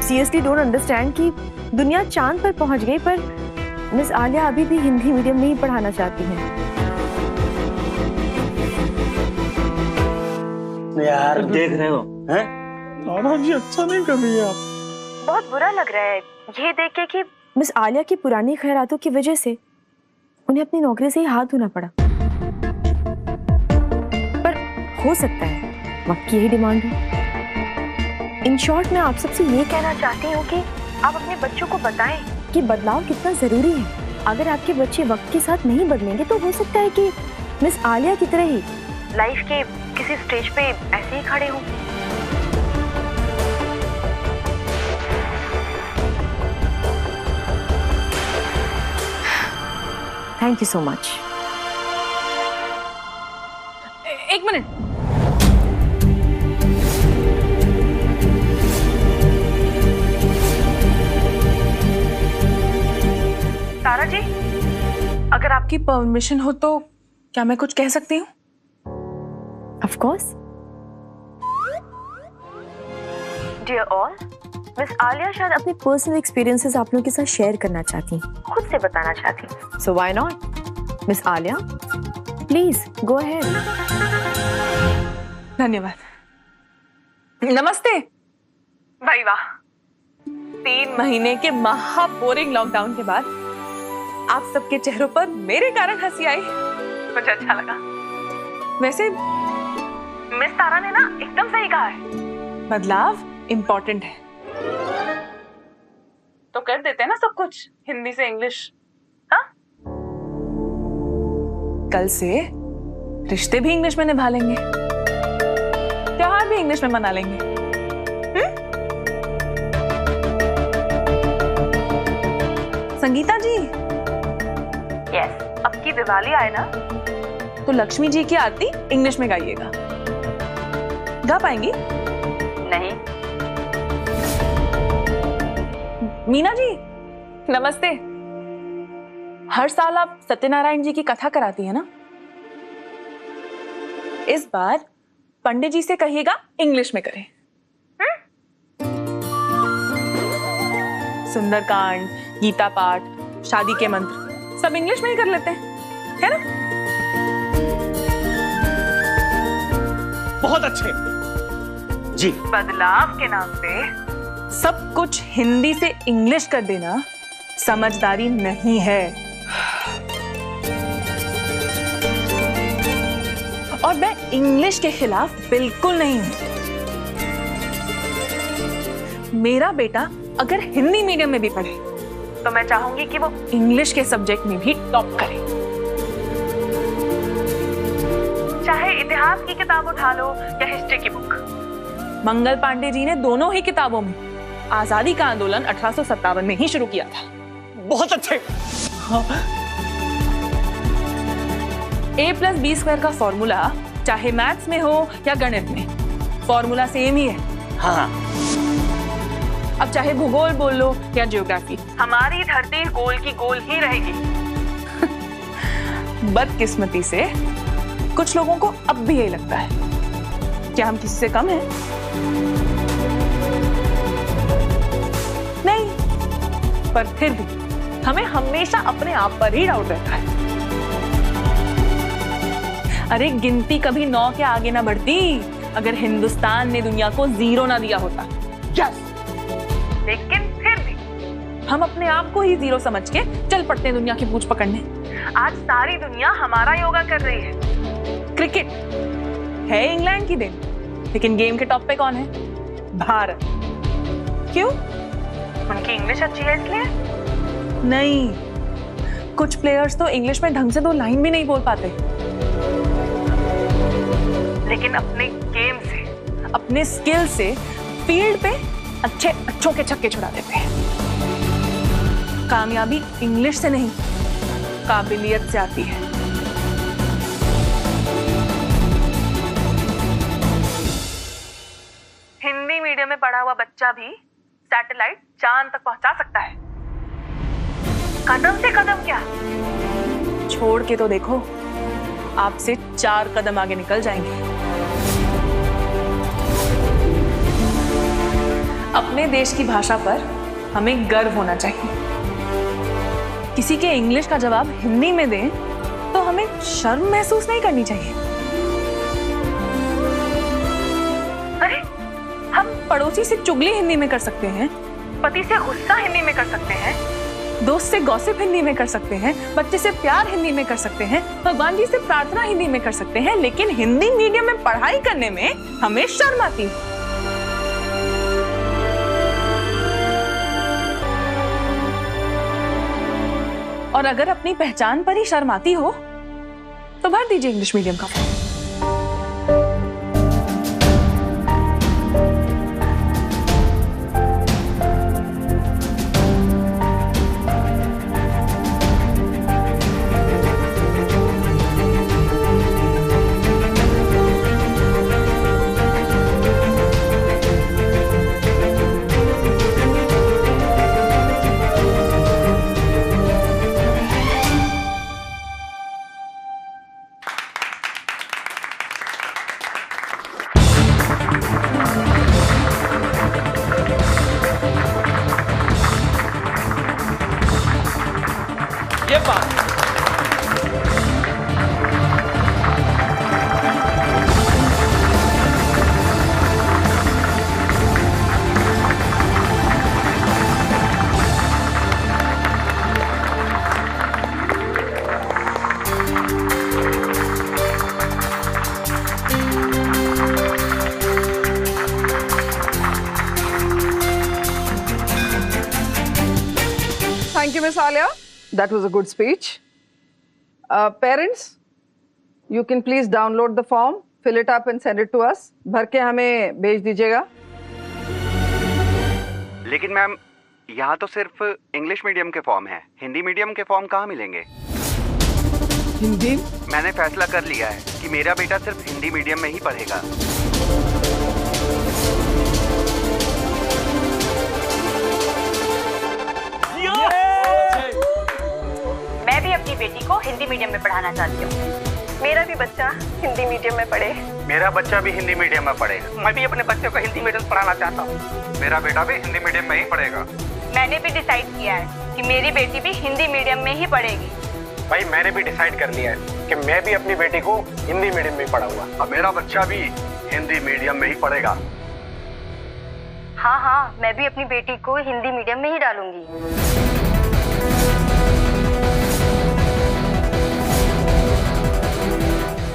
Seriously don't understand कि दुनिया चांद पर पहुंच गई पर मिस आलिया अभी भी हिंदी मीडियम में ही पढ़ाना चाहती हैं। यार देख रहे हो हैं? नाना जी अच्छा नहीं कर रही है आप। बहुत बुरा लग रहा है ये देख के कि मिस आलिया की पुरानी खैरातों की वजह से उन्हें अपनी नौकरी से ही हाथ धोना पड़ा। पर हो सकता है वक्त की ही डिमांड हो। इन शॉर्ट मैं आप सबसे ये कहना चाहती हूँ कि आप अपने बच्चों को बताएं कि बदलाव कितना जरूरी है। अगर आपके बच्चे वक्त के साथ नहीं बदलेंगे तो हो सकता है कि मिस आलिया की तरह ही लाइफ के किसी स्टेज पे ऐसे ही खड़े हों। Thank you so much. एक मिनट, तारा जी, अगर आपकी परमिशन हो तो क्या मैं कुछ कह सकती हूँ? Of course. Dear all, miss Alia शायद अपने पर्सनल एक्सपीरियंसेस आप लोगों के साथ शेयर करना चाहती हैं, खुद से बताना चाहती हैं। So why not? Miss Alia, please go ahead. धन्यवाद। नमस्ते। भाई वाह, 3 महीने के महा बोरिंग लॉकडाउन के बाद आप सबके चेहरों पर मेरे कारण हंसी आई, मुझे अच्छा लगा। वैसे मिस तारा ने ना एकदम सही कहा है, बदलाव इम्पोर्टेंट है। तो कर देते हैं ना सब कुछ हिंदी से इंग्लिश। हाँ, कल से रिश्ते भी इंग्लिश में निभा लेंगे, त्योहार भी इंग्लिश में मना लेंगे। संगीता जी, यस, अब की दिवाली आए ना तो लक्ष्मी जी की आरती इंग्लिश में गाइएगा। गा पाएंगी? नहीं। मीना जी, नमस्ते। हर साल आप सत्यनारायण जी की कथा कराती है ना? इस बार पंडित जी से कहिएगा इंग्लिश में करें। सुंदरकांड, गीता पाठ, शादी के मंत्र सब इंग्लिश में ही कर लेते हैं, है ना? बहुत अच्छे जी। बदलाव के नाम पे सब कुछ हिंदी से इंग्लिश कर देना समझदारी नहीं है। और मैं इंग्लिश के खिलाफ बिल्कुल नहीं हूं। मेरा बेटा अगर हिंदी मीडियम में भी पढ़े तो मैं चाहूंगी कि वो इंग्लिश के सब्जेक्ट में भी टॉप करे। चाहे इतिहास की किताब उठा लो या हिस्ट्री की बुक। मंगल पांडे जी ने दोनों ही किताबों में आजादी का आंदोलन 1857 में ही शुरू किया था। बहुत अच्छे। हाँ। A+B² का फॉर्मूला चाहे मैथ्स में हो या गणित में, फॉर्मूला सेम ही है। हाँ। अब चाहे भूगोल बोल लो या ज्योग्राफी, हमारी धरती गोल की गोल ही रहेगी। बदकिस्मती से कुछ लोगों को अब भी यही लगता है। क्या हम किसी से कम हैं? नहीं, पर फिर भी हमें हमेशा अपने आप पर ही डाउट रहता है। अरे गिनती कभी 9 के आगे ना बढ़ती अगर हिंदुस्तान ने दुनिया को 0 ना दिया होता। यस। लेकिन फिर भी हम अपने आप को ही 0 समझ के चल पड़ते हैं दुनिया की पूंछ पकड़ने। आज सारी दुनिया हमारा योगा कर रही है। क्रिकेट है इंग्लैंड की देन, लेकिन गेम के टॉप पे कौन है? भारत। क्यों? उनकी इंग्लिश अच्छी है इसलिए? नहीं, कुछ प्लेयर्स तो इंग्लिश में ढंग से 2 लाइन भी नहीं बोल पाते, लेकिन अपने गेम से, अपने स्किल से फील्ड पे अच्छों के छक्के छुड़ा देते हैं। कामयाबी इंग्लिश से नहीं, काबिलियत से आती है। हिंदी मीडियम में पढ़ा हुआ बच्चा भी सैटेलाइट चांद तक पहुंचा सकता है। कदम से कदम क्या, छोड़ के तो देखो, आपसे 4 कदम आगे निकल जाएंगे। अपने देश की भाषा पर हमें गर्व होना चाहिए। किसी के इंग्लिश का जवाब हिंदी में दें तो हमें शर्म महसूस नहीं करनी चाहिए। अरे हम पड़ोसी से चुगली हिंदी में कर सकते हैं, पति से गुस्सा हिंदी में कर सकते हैं, दोस्त से गॉसिप हिंदी में कर सकते हैं, बच्चे से प्यार हिंदी में कर सकते हैं, भगवान जी से प्रार्थना हिंदी में कर सकते हैं, लेकिन हिंदी मीडियम में पढ़ाई करने में हमें शर्म आती है। और अगर अपनी पहचान पर ही शर्म आती हो तो भर दीजिए इंग्लिश मीडियम का फॉर्म। ये बात Thank you, Miss Alia. That was a good speech. Parents, you can please download the form, fill it up and send it to us. भर के हमें भेज दीजिएगा। लेकिन मैम यहाँ तो सिर्फ इंग्लिश मीडियम के फॉर्म हैं, हिंदी मीडियम के फॉर्म कहाँ मिलेंगे? हिंदी? मैंने फैसला कर लिया है कि मेरा बेटा सिर्फ हिंदी मीडियम में ही पढ़ेगा। मैं भी अपनी बेटी को हिंदी मीडियम में पढ़ाना चाहती हूँ। मेरा भी बच्चा हिंदी मीडियम में पढ़े। मेरा बच्चा भी हिंदी मीडियम में पढ़ेगा। मैं भी अपने बच्चे को हिंदी मीडियम पढ़ाना चाहता हूँ। मेरा बेटा भी हिंदी मीडियम में ही पढ़ेगा। मैंने भी डिसाइड किया है कि मेरी बेटी भी हिंदी मीडियम में ही पढ़ेगी। भाई मैंने भी डिसाइड कर लिया है कि मैं भी अपनी बेटी को हिंदी मीडियम में ही पढ़ाऊंगा। अब मेरा बच्चा भी हिंदी मीडियम में ही पढ़ेगा। हाँ हाँ, मैं भी अपनी बेटी को हिंदी मीडियम में ही डालूंगी।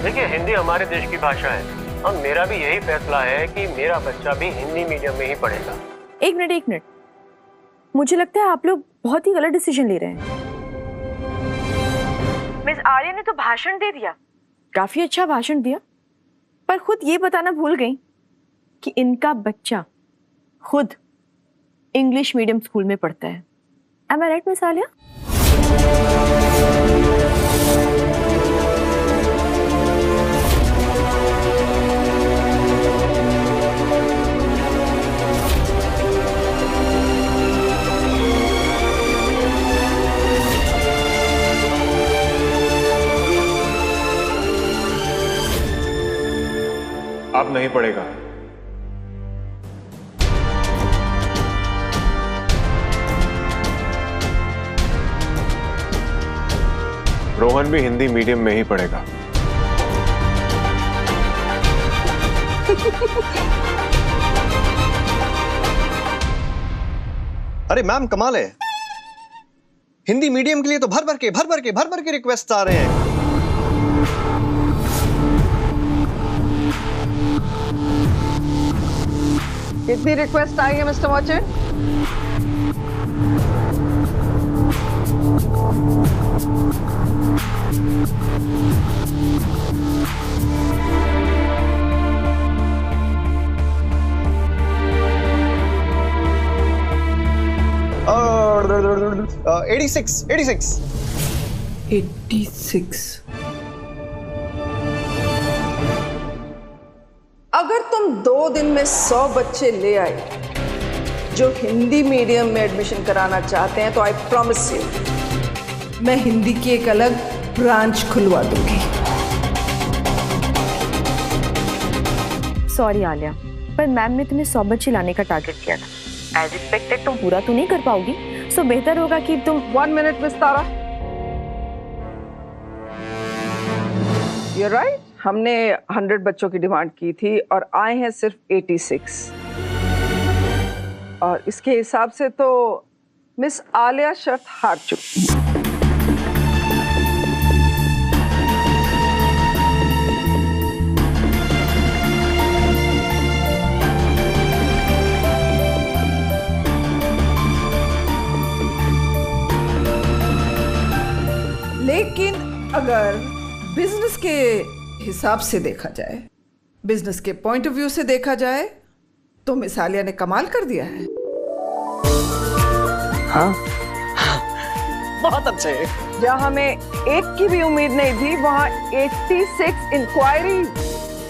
देखिए, हिंदी हमारे देश की भाषा है और मेरा भी यही फैसला है कि मेरा बच्चा भी हिंदी मीडियम में ही पढ़ेगा। एक मिनट, मुझे लगता है आप लोग बहुत ही गलत डिसीजन ले रहे हैं। मिस आर्या ने तो भाषण दे दिया। काफी अच्छा भाषण दिया, पर खुद ये बताना भूल गई कि इनका बच्चा खुद इंग्लिश मीडियम स्कूल में पढ़ता है। Am I right, miss Alia? अब नहीं पढ़ेगा। रोहन भी हिंदी मीडियम में ही पढ़ेगा। अरे मैम, कमाल है। हिंदी मीडियम के लिए तो भर भर के रिक्वेस्ट आ रहे हैं। कितनी रिक्वेस्ट आई है मिस्टर मर्चेंट? और 86। अगर तुम 2 दिन में 100 बच्चे ले आए जो हिंदी मीडियम में एडमिशन कराना चाहते हैं तो आई प्रॉमिस यू, मैं हिंदी की एक अलग ब्रांच खुलवा दूंगी। सॉरी आलिया, पर मैम ने तुम्हें 100 बच्चे लाने का टारगेट किया था। एज एक्सपेक्टेड तुम पूरा तो नहीं कर पाओगी, सो बेहतर होगा कि तुम 1 minute miss Tara. You're right, हमने 100 बच्चों की डिमांड की थी और आए हैं सिर्फ 86। और इसके हिसाब से तो मिस आलिया शर्त हार चुकी। लेकिन अगर बिजनेस के हिसाब से देखा जाए, बिजनेस के पॉइंट ऑफ व्यू से देखा जाए, तो मिस आलिया ने कमाल कर दिया है। हाँ, बहुत अच्छे। जहां हमें एक की भी उम्मीद नहीं थी, वहां 86 इंक्वायरी,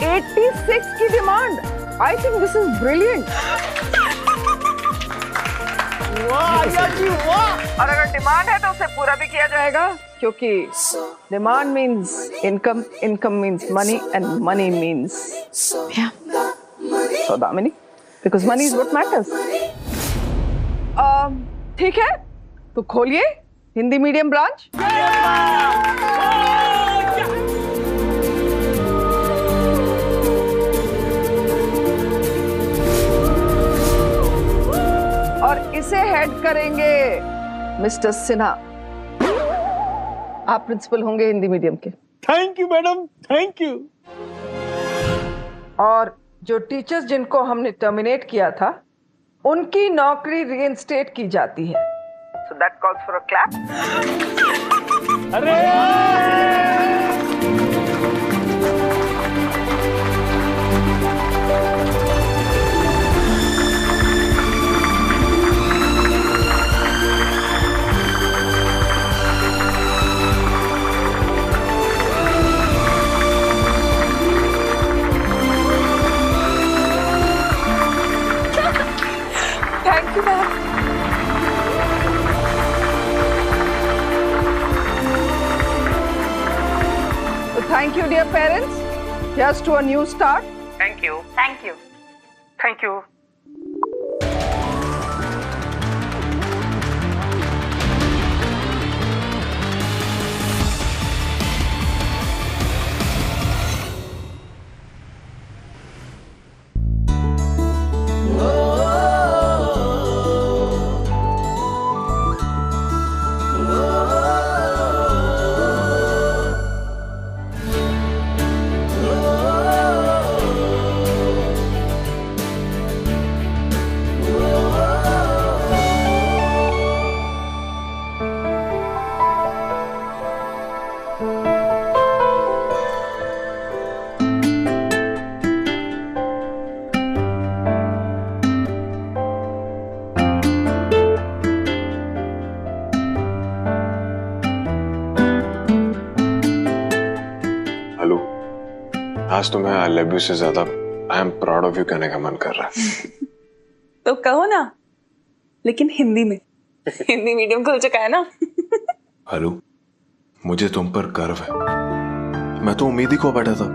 86 की demand. I think this is brilliant. और अगर डिमांड है तो उसे पूरा भी किया जाएगा, क्योंकि demand means income, income means money, and money means so Damini, because money is what matters. ठीक है, तो खोलिए हिंदी मीडियम ब्रांच। और इसे हेड करेंगे मिस्टर सिन्हा। आप प्रिंसिपल होंगे हिंदी मीडियम के। Thank you madam, thank you. और जो टीचर्स जिनको हमने टर्मिनेट किया था, उनकी नौकरी रीइंस्टेट की जाती है। So that calls for a clap. अरे thank you ma'am. Thank you, dear parents. Here's to a new start. Thank you. Thank you. Thank you. आज तुम्हें आई लव यू से ज्यादा I am proud of you कहने का मन कर रहा है। तो कहो ना, लेकिन हिंदी में। हिंदी मीडियम खुल चुका है ना। हेलो, मुझे तुम पर गर्व है। मैं तो उम्मीद ही खो बैठा था,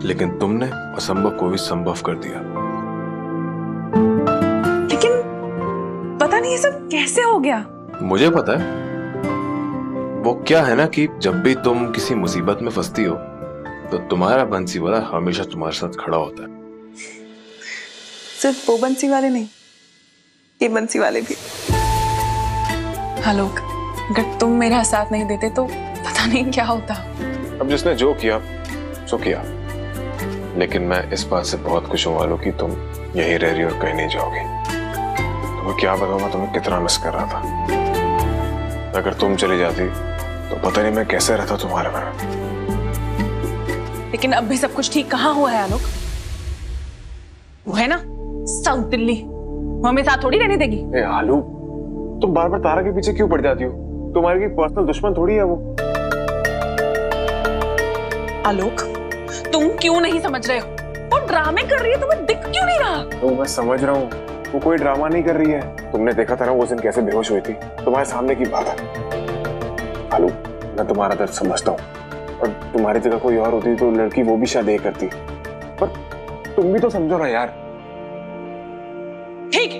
लेकिन तुमने असंभव को भी संभव कर दिया। लेकिन पता नहीं ये सब कैसे हो गया। मुझे पता है। वो क्या है ना कि जब भी तुम किसी मुसीबत में फंसती हो, तो तुम्हारा बंसी वाला हमेशा तुम्हारे साथ खड़ा होता है। सिर्फ वो बंसी वाले नहीं, ये बंसी वाले भी। आलोक, अगर तुम मेरा साथ नहीं देते तो पता नहीं क्या होता। अब जिसने जो किया सो किया, लेकिन मैं इस बात से बहुत खुश हूं आलोक कि तुम यहीं रह रही और कहीं नहीं जाओगी। तुम्हें क्या बताऊं मैं तुम्हें कितना मिस कर रहा था। अगर तुम चली जाती तो पता नहीं मैं कैसे रहता तुम्हारे में। लेकिन अब भी सब कुछ ठीक कहाँ हुआ है आलोक? वो है ना साउथ दिल्ली, वो हमें साथ थोड़ी रहने देगी। ए आलू, तुम बार बार तारा के पीछे क्यों पड़ जाती हो? तुम्हारी की पर्सनल दुश्मन थोड़ी है वो। आलोक, तुम क्यों नहीं समझ रहे हो? वो ड्रामे कर रही है, तुम्हें दिख क्यों नहीं रहा? तो मैं समझ रहा हूँ, वो कोई ड्रामा नहीं कर रही है। तुमने देखा था ना वो दिन कैसे बेहोश हुई थी, तुम्हारे सामने की बात है। आलू, मैं तुम्हारा दर्द समझता हूँ, और तुम्हारी जगह कोई और होती तो लड़की वो भी शायद ये करती, पर तुम भी तो समझो ना यार। ठीक है,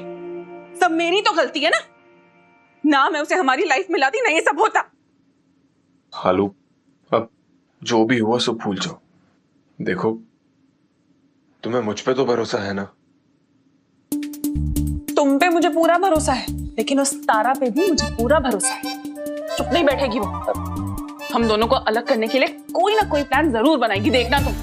सब मेरी तो गलती है ना मैं उसे हमारी लाइफ में लाती, ना ये सब होता। खालू, अब जो भी हुआ सब भूल जाओ। देखो, तुम्हें मुझ पे तो भरोसा है ना? तुम पे मुझे पूरा भरोसा है, लेकिन उस तारा पे भी मुझे पूरा भरोसा है। चुप नहीं बैठेगी वो। हम दोनों को अलग करने के लिए कोई ना कोई प्लान जरूर बनाएगी, देखना तुम।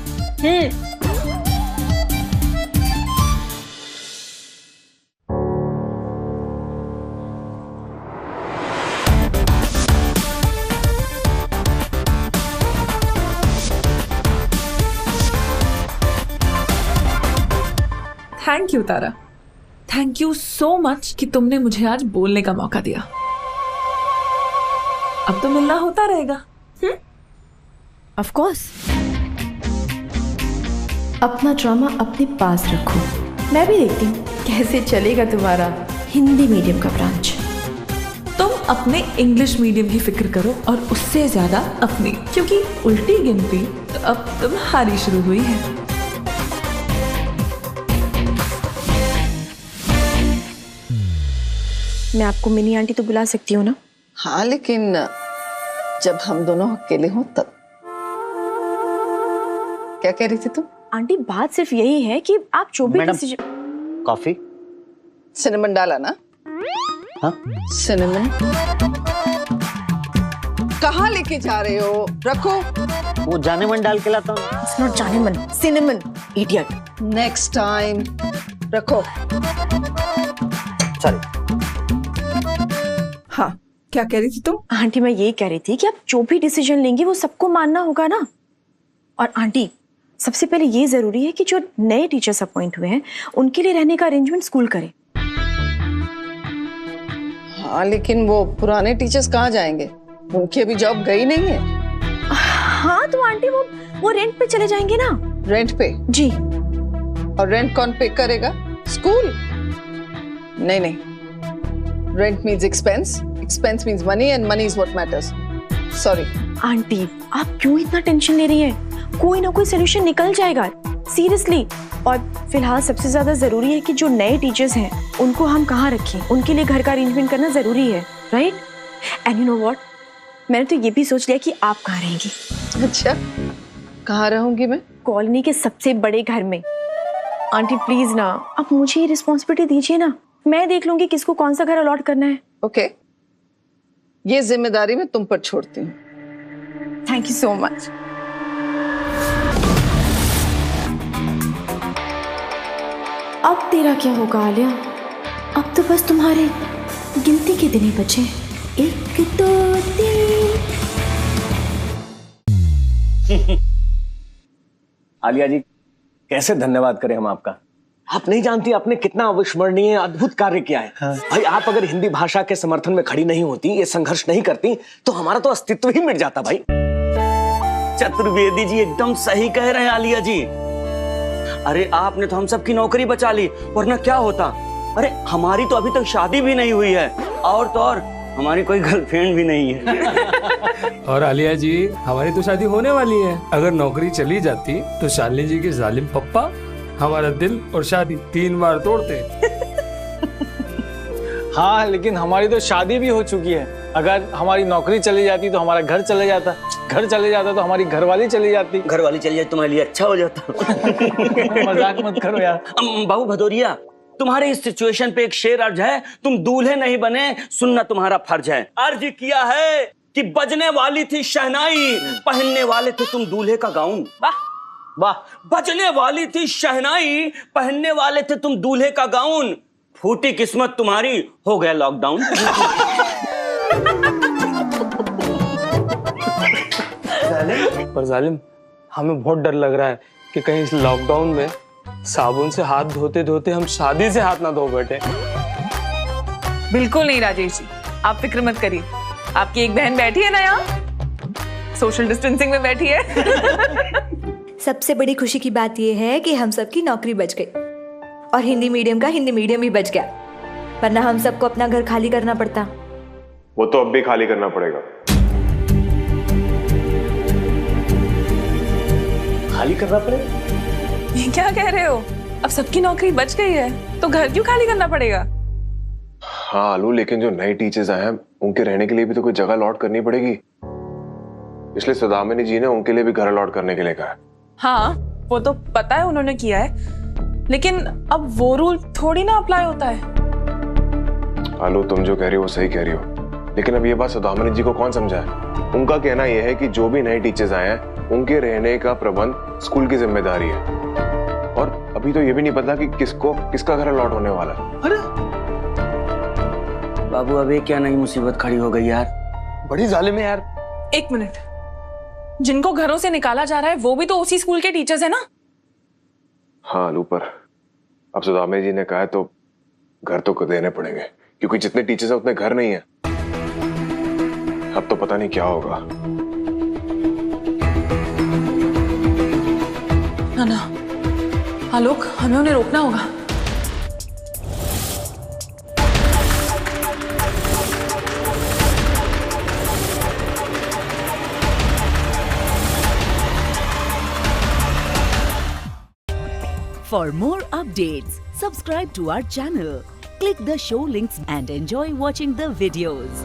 Thank you Tara, thank you so much कि तुमने मुझे आज बोलने का मौका दिया। अब तो मिलना होता रहेगा। Of course. अपना ड्रामा अपने पास रखो, मैं भी देखती हूँ कैसे चलेगा तुम्हारा हिंदी मीडियम का ब्रांच। तुम अपने इंग्लिश मीडियम की फिक्र करो और उससे ज्यादा अपनी, क्योंकि उल्टी गिनती तो अब तुम्हारी शुरू हुई है। मैं आपको मिनी आंटी तो बुला सकती हूँ ना? हाँ, लेकिन जब हम दोनों अकेले हों तब। क्या कह रही थी तुम? आंटी, बात सिर्फ यही है कि आप जो भी कॉफी सिनेमन डाला ना? हाँ? सिनेमन कहाँ लेके जा रहे हो? रखो। वो जाने मन डाल के लाता हूँ। It's not Jaaneman, cinnamon, idiot. Next time रखो। सॉरी। हाँ, क्या कह रही थी तुम? आंटी, मैं ये कह रही थी कि आप जो भी डिसीजन लेंगे वो सबको मानना होगा ना। और आंटी, सबसे पहले ये जरूरी है कि जो नए टीचर्स अपॉइंट हुए हैं उनके लिए रहने का अरेंजमेंट स्कूल करे। हाँ, लेकिन वो पुराने टीचर्स कहाँ जाएंगे? उनकी अभी जॉब गई नहीं है। हाँ तो आंटी, वो रेंट पे चले जाएंगे ना। रेंट पे? जी। और रेंट कौन पे करेगा? स्कूल? नहीं नहीं, rent means expense, expense means money and money is what matters. Sorry. Aunty, आप क्यों इतना टेंशन ले रही हैं? कोई ना कोई सोल्यूशन निकल जाएगा, सीरियसली। और फिलहाल सबसे ज्यादा जरूरी है कि जो नए टीचर्स हैं उनको हम कहाँ रखें, उनके लिए घर का अरेंजमेंट करना जरूरी है, right? And you know what, मैंने तो ये भी सोच लिया कि आप कहाँ रहेंगी। अच्छा, कहाँ रहूंगी मैं? कॉलोनी के सबसे बड़े घर में। आंटी प्लीज ना, आप मुझे ये रिस्पॉन्सिबिलिटी दीजिए ना, मैं देख लूंगी किसको कौन सा घर अलॉट करना है। ओके, ये जिम्मेदारी मैं तुम पर छोड़ती हूँ। Thank you so much. अब तेरा क्या होगा आलिया? अब तो बस तुम्हारे गिनती के दिन ही बचे। 1 2 3। आलिया जी, कैसे धन्यवाद करें हम आपका। आप नहीं जानती आपने कितना अविस्मरणीय अद्भुत कार्य किया है। हाँ। भाई, आप अगर हिंदी भाषा के समर्थन में खड़ी नहीं होती, ये संघर्ष नहीं करती, तो हमारा तो अस्तित्व ही मिट जाता। भाई चतुर्वेदी जी एकदम सही कह रहे हैं आलिया जी। अरे आपने तो हम सबकी नौकरी बचा ली, वरना क्या होता। अरे हमारी तो अभी तक शादी भी नहीं हुई है, और तो और हमारी कोई गर्लफ्रेंड भी नहीं है। और आलिया जी, हमारी तो शादी होने वाली है। अगर नौकरी चली जाती तो शालिनी जी के जालिम पप्पा हमारा दिल और शादी 3 बार तोड़ते। हाँ, लेकिन हमारी तो शादी भी हो चुकी है। अगर हमारी नौकरी चली जाती तो हमारा घर चले जाता, घर चले जाता तो हमारी घरवाली चली जाती, घरवाली चली जाती तुम्हारे लिए अच्छा हो जाता। मजाक मत करो यार। बाबू भदौरिया, तुम्हारे इस सिचुएशन पे एक शेर अर्ज है, तुम दूल्हे नहीं बने, सुनना तुम्हारा फर्ज है। अर्ज किया है कि बजने वाली थी शहनाई, पहनने वाले थे तुम दूल्हे का गाउन। वाह वाह। बजने वाली थी शहनाई, पहनने वाले थे तुम दूल्हे का गाउन, फूटी किस्मत तुम्हारी, हो गया लॉकडाउन। पर जालिम, हमें बहुत डर लग रहा है कि कहीं इस लॉकडाउन में साबुन से हाथ धोते धोते हम शादी से हाथ ना धो बैठे। बिल्कुल नहीं राजेश जी, आप फिक्र मत करिए। आपकी एक बहन बैठी है ना यहाँ, सोशल डिस्टेंसिंग में बैठी है। सबसे बड़ी खुशी की बात यह है कि हम सबकी नौकरी बच गई और हिंदी मीडियम का हिंदी मीडियम भी बच गया, वरना हम सबको अपना घर खाली करना पड़ता। वो तो अब भी खाली करना पड़ेगा। खाली करना पड़ेगा? ये क्या कह रहे हो? अब सबकी नौकरी बच गई है तो घर क्यों खाली करना पड़ेगा? हाँ आलू, लेकिन जो नए टीचर्स आए हैं उनके रहने के लिए भी तो कोई जगह अलॉट करनी पड़ेगी, इसलिए सौदामिनी जी ने उनके लिए भी घर अलॉट करने के लिए कहा। हाँ वो तो पता है उन्होंने किया है, लेकिन अब वो रूल थोड़ी ना अप्लाई होता है। आलू तुम जो कह रही हो वो सही कह रही हो, लेकिन अब ये बात सौदामिनी जी को कौन समझाए? उनका कहना यह है कि जो भी नए टीचर्स आए हैं उनके रहने का प्रबंध स्कूल की जिम्मेदारी है, और अभी तो ये भी नहीं पता कि किसका घर अलॉट होने वाला है। अरे बाबू, अब ये क्या नई मुसीबत खड़ी हो गई यार, बड़ी जालिम है यार। एक मिनट, जिनको घरों से निकाला जा रहा है वो भी तो उसी स्कूल के टीचर्स है ना? हाँ आलू, पर अब सौदामिनी जी ने कहा है तो घर तो देने पड़ेंगे, क्योंकि जितने टीचर्स हैं उतने घर नहीं है। अब तो पता नहीं क्या होगा। ना आलोक, हमें उन्हें रोकना होगा। For more updates, subscribe to our channel, click the show links and enjoy watching the videos.